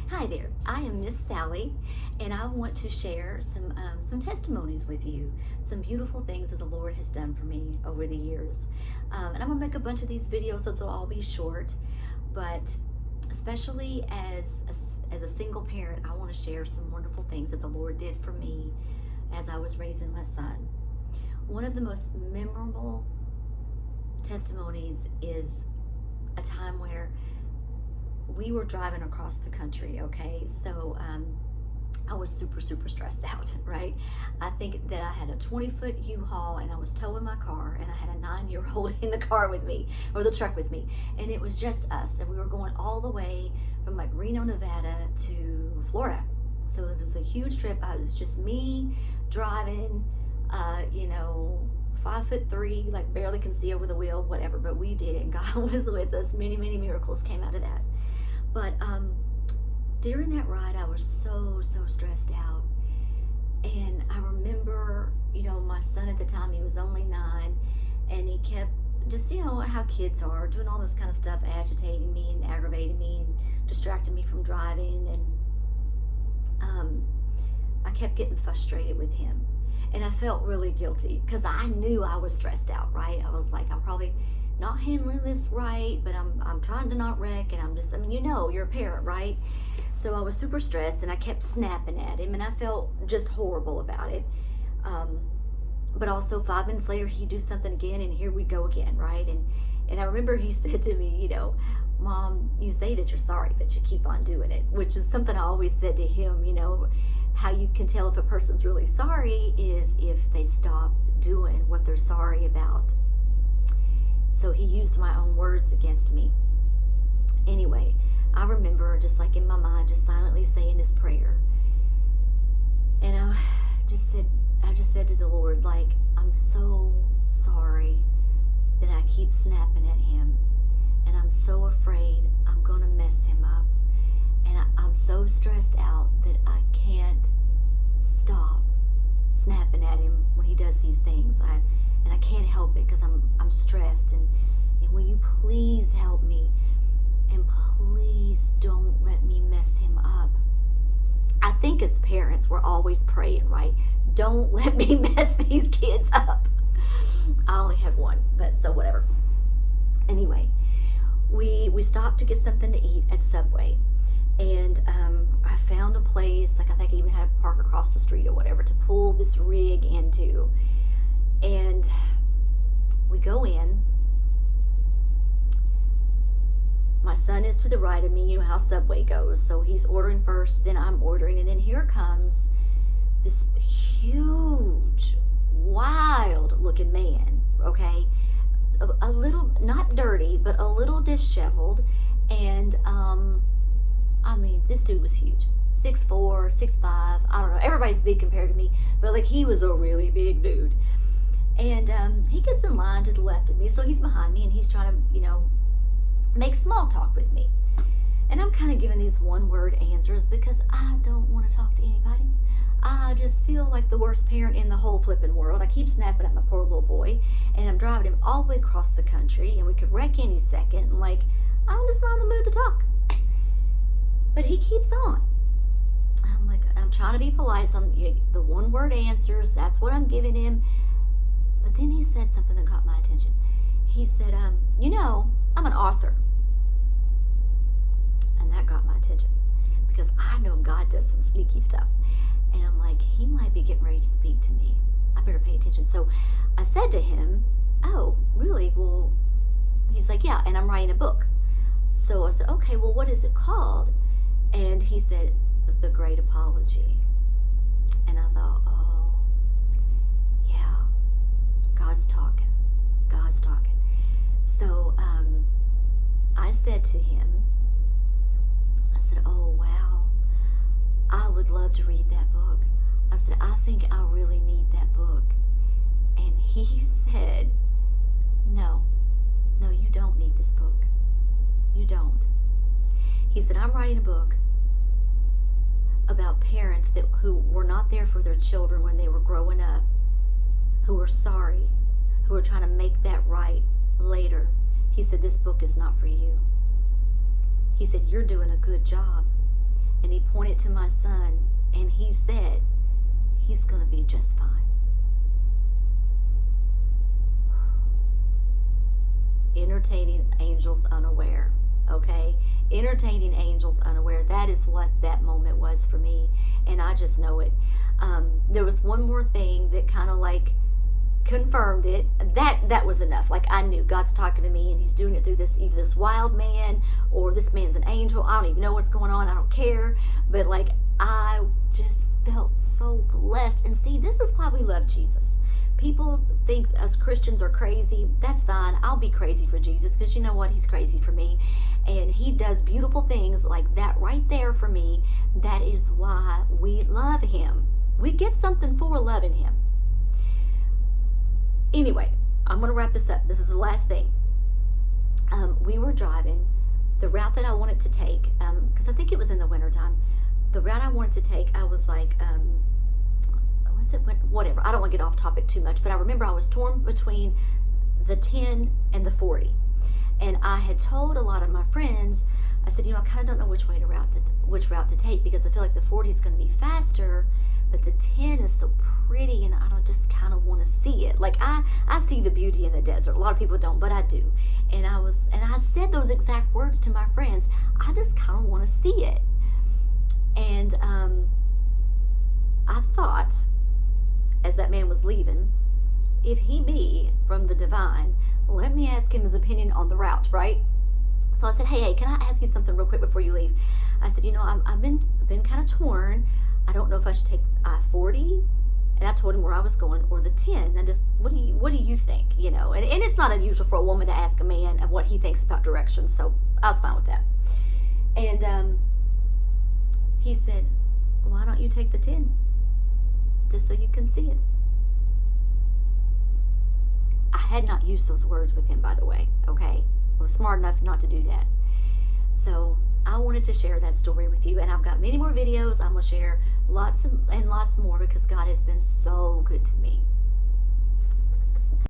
Hi there, I am Miss Sally, and I want to share some testimonies with you, some beautiful things that the Lord has done for me over the years. And I'm gonna make a bunch of these videos, so they'll all be short, but especially as a single parent, I want to share some wonderful things that the Lord did for me as I was raising my son. One of the most memorable testimonies is a time where we were driving across the country, okay? So I was super stressed out, right? I think that I had a 20-foot U-Haul and I was towing my car, and I had a 9-year-old in the car with me, or the truck with me, and it was just us, and we were going all the way from like Reno, Nevada to Florida. So it was a huge trip. It was just me driving, 5'3", like barely can see over the wheel, whatever, but we did it, and God was with us. Many miracles came out of that. But during that ride, I was so stressed out. And I remember, my son at the time, he was only 9, and he kept just, how kids are, doing all this kind of stuff, agitating me and aggravating me and distracting me from driving. And I kept getting frustrated with him. And I felt really guilty because I knew I was stressed out, right? I was like, I'm probably not handling this right, but I'm trying to not wreck, and I'm just, you're a parent, right? So I was super stressed, and I kept snapping at him, and I felt just horrible about it. But also 5 minutes later, he'd do something again, and here we'd go again, right? And I remember he said to me, Mom, you say that you're sorry, but you keep on doing it, which is something I always said to him. How you can tell if a person's really sorry is if they stop doing what they're sorry about. So he used my own words against me. Anyway, I remember just like in my mind, just silently saying this prayer. And I just said to the Lord, like, I'm so sorry that I keep snapping at him. And I'm so afraid I'm going to mess him up. And I'm so stressed out that I can't stop snapping at him when he does these things. And I can't help it because I'm stressed. And will you please help me? And please don't let me mess him up. I think as parents, we're always praying, right? Don't let me mess these kids up. I only had one, but so whatever. Anyway, we stopped to get something to eat at Subway. And I found a place, like I think I even had to park across the street or whatever, to pull this rig into. And we go in. My son is to the right of me. You know how Subway goes. So he's ordering first, then I'm ordering. And then here comes this huge, wild looking man, okay? A little, not dirty, but a little disheveled. And, this dude was huge. 6'4", 6'5", I don't know. Everybody's big compared to me, but like he was a really big dude. And he gets in line to the left of me, so he's behind me, and he's trying to, make small talk with me. And I'm kind of giving these one-word answers because I don't want to talk to anybody. I just feel like the worst parent in the whole flipping world. I keep snapping at my poor little boy, and I'm driving him all the way across the country, and we could wreck any second, and like, I'm just not in the mood to talk. But he keeps on. I'm like, I'm trying to be polite, so the one-word answers, that's what I'm giving him. But then he said something that caught my attention. He said, I'm an author. And that got my attention because I know God does some sneaky stuff. And I'm like, he might be getting ready to speak to me. I better pay attention. So I said to him, oh, really? Well, he's like, yeah, and I'm writing a book. So I said, okay, well, what is it called? And he said, The Great Apology. And I thought, oh, yeah, God's talking. So I said to him, I said, oh, wow, I would love to read that book. I said, I think I really need that book. And he said, no, you don't need this book. You don't. He said, I'm writing a book about parents who were not there for their children when they were growing up, who were sorry, who are trying to make that right later. He said, this book is not for you. He said, you're doing a good job. and he pointed to my son, and he said, he's going to be just fine. Entertaining angels unaware, okay? Entertaining angels unaware. That is what that moment was for me, and I just know it. There was one more thing that kind of like confirmed it. That was enough. Like, I knew God's talking to me, and he's doing it through this, either this wild man or this man's an angel. I don't even know what's going on. I don't care. But like, I just felt so blessed. And see, this is why we love Jesus. People think us Christians are crazy. That's fine. I'll be crazy for Jesus, because you know what? He's crazy for me. And he does beautiful things like that right there for me. That is why we love him. We get something for loving him. Anyway, I'm going to wrap this up. This is the last thing. We were driving. The route that I wanted to take, because I think it was in the wintertime, the route I wanted to take, I was like, whatever. I don't want to get off topic too much, but I remember I was torn between the 10 and the 40. And I had told a lot of my friends, I said, I kind of don't know which route to take, because I feel like the 40 is going to be faster, but the 10 is so pretty, and I don't just kind of want to see it. Like, I see the beauty in the desert. A lot of people don't, but I do. And I said those exact words to my friends. I just kind of want to see it. And I thought, as that man was leaving, if he be from the divine, let me ask him his opinion on the route, right? So I said, hey, can I ask you something real quick before you leave? I said, I've been kind of torn. I don't know if I should take I-40, and I told him where I was going, or the 10. And just, what do you think? And it's not unusual for a woman to ask a man what he thinks about directions, so I was fine with that. And he said, why don't you take the 10? Just so you can see it. I had not used those words with him, by the way, okay? I was smart enough not to do that. So I wanted to share that story with you, and I've got many more videos. I'm going to share lots and lots more, because God has been so good to me.